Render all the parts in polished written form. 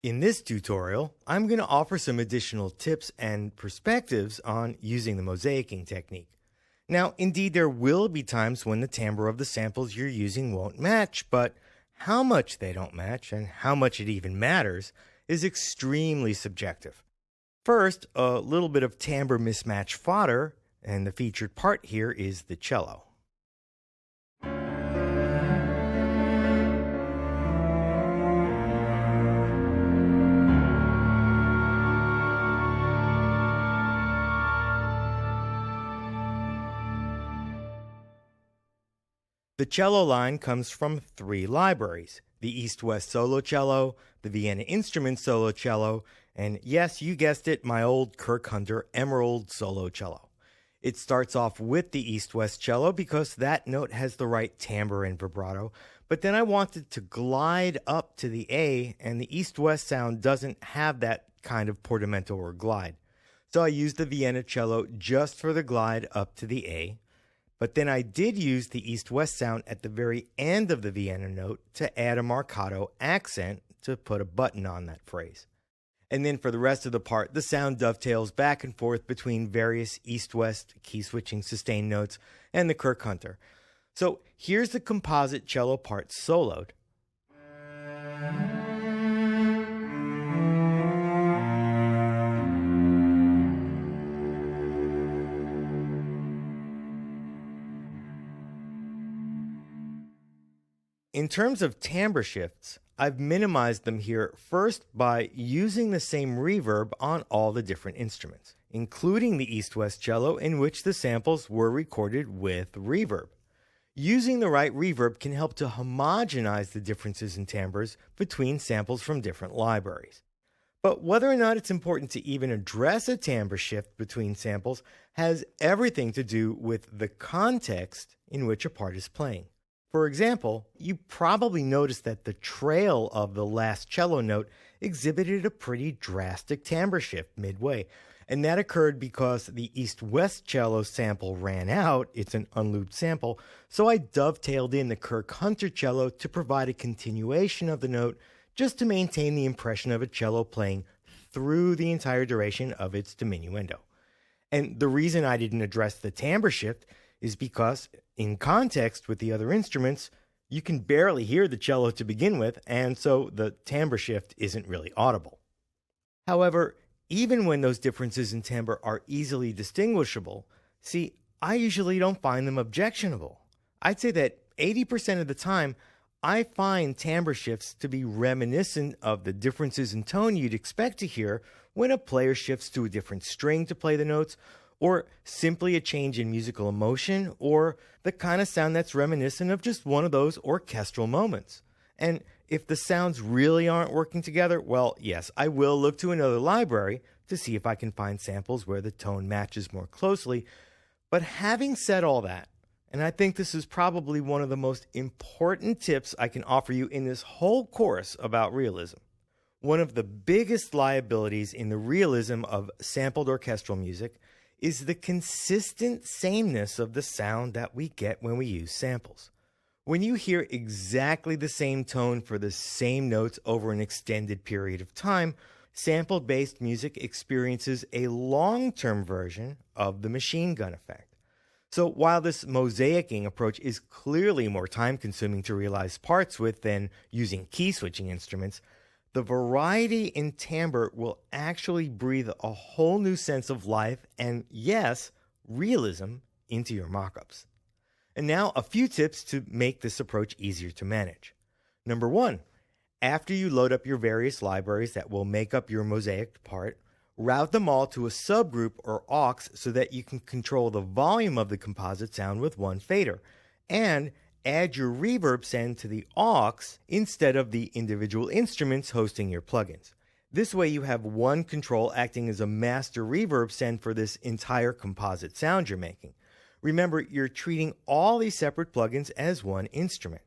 In this tutorial, I'm going to offer some additional tips and perspectives on using the mosaicing technique. Now, indeed, there will be times when the timbre of the samples you're using won't match, but how much they don't match and how much it even matters is extremely subjective. First, a little bit of timbre mismatch fodder, and the featured part here is the cello. The cello line comes from three libraries: the East-West solo cello, the Vienna Instrument solo cello, and yes, you guessed it, my old Kirk Hunter Emerald solo cello. It starts off with the East-West cello because that note has the right timbre and vibrato, but then I wanted to glide up to the A, and the East-West sound doesn't have that kind of portamento or glide. So I used the Vienna cello just for the glide up to the A. But then I did use the East-West sound at the very end of the Vienna note to add a marcato accent to put a button on that phrase. And then for the rest of the part, the sound dovetails back and forth between various East-West key-switching sustained notes and the Kirk Hunter. So here's the composite cello part soloed. In terms of timbre shifts, I've minimized them here first by using the same reverb on all the different instruments, including the East-West cello, in which the samples were recorded with reverb. Using the right reverb can help to homogenize the differences in timbres between samples from different libraries. But whether or not it's important to even address a timbre shift between samples has everything to do with the context in which a part is playing. For example, you probably noticed that the trail of the last cello note exhibited a pretty drastic timbre shift midway, and that occurred because the East-West cello sample ran out. It's an unlooped sample, so I dovetailed in the Kirk Hunter cello to provide a continuation of the note just to maintain the impression of a cello playing through the entire duration of its diminuendo. And the reason I didn't address the timbre shift is because, in context with the other instruments, you can barely hear the cello to begin with, and so the timbre shift isn't really audible. However, even when those differences in timbre are easily distinguishable, see, I usually don't find them objectionable. I'd say that 80% of the time, I find timbre shifts to be reminiscent of the differences in tone you'd expect to hear when a player shifts to a different string to play the notes, or simply a change in musical emotion, or the kind of sound that's reminiscent of just one of those orchestral moments. And if the sounds really aren't working together, well, yes, I will look to another library to see if I can find samples where the tone matches more closely. But having said all that, and I think this is probably one of the most important tips I can offer you in this whole course about realism. One of the biggest liabilities in the realism of sampled orchestral music is the consistent sameness of the sound that we get when we use samples. When you hear exactly the same tone for the same notes over an extended period of time, sample-based music experiences a long-term version of the machine gun effect. So while this mosaicing approach is clearly more time-consuming to realize parts with than using key-switching instruments, the variety in timbre will actually breathe a whole new sense of life and, yes, realism into your mockups. And now a few tips to make this approach easier to manage. Number one, after you load up your various libraries that will make up your mosaic part, route them all to a subgroup or aux so that you can control the volume of the composite sound with one fader, and add your reverb send to the aux instead of the individual instruments hosting your plugins. This way you have one control acting as a master reverb send for this entire composite sound you're making. Remember, you're treating all these separate plugins as one instrument.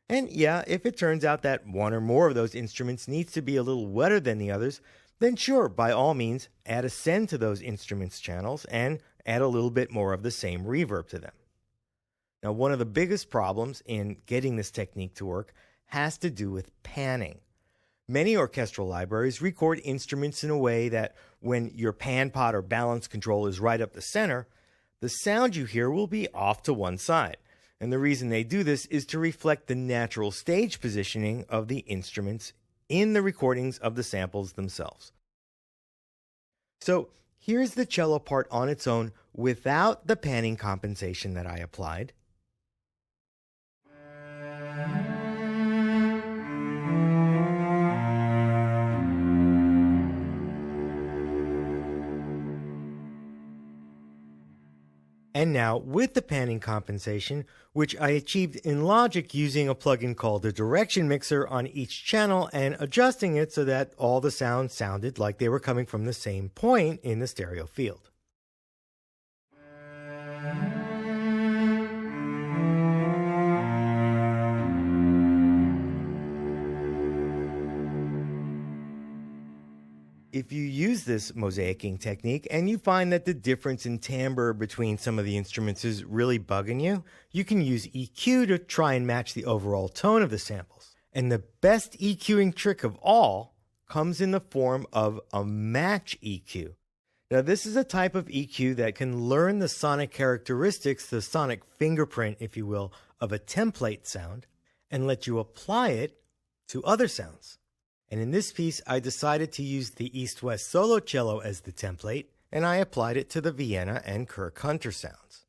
And yeah, if it turns out that one or more of those instruments needs to be a little wetter than the others, then sure, by all means, add a send to those instruments channels and add a little bit more of the same reverb to them. Now, one of the biggest problems in getting this technique to work has to do with panning. Many orchestral libraries record instruments in a way that when your pan, pot, or balance control is right up the center, the sound you hear will be off to one side. And the reason they do this is to reflect the natural stage positioning of the instruments in the recordings of the samples themselves. So here's the cello part on its own without the panning compensation that I applied. And now, with the panning compensation, which I achieved in Logic using a plugin called the Direction Mixer on each channel and adjusting it so that all the sounds sounded like they were coming from the same point in the stereo field. If you use this mosaicing technique and you find that the difference in timbre between some of the instruments is really bugging you, you can use EQ to try and match the overall tone of the samples. And the best EQing trick of all comes in the form of a match EQ. Now, this is a type of EQ that can learn the sonic characteristics, the sonic fingerprint, if you will, of a template sound and let you apply it to other sounds. And in this piece, I decided to use the East-West solo cello as the template, and I applied it to the Vienna and Kirk Hunter sounds.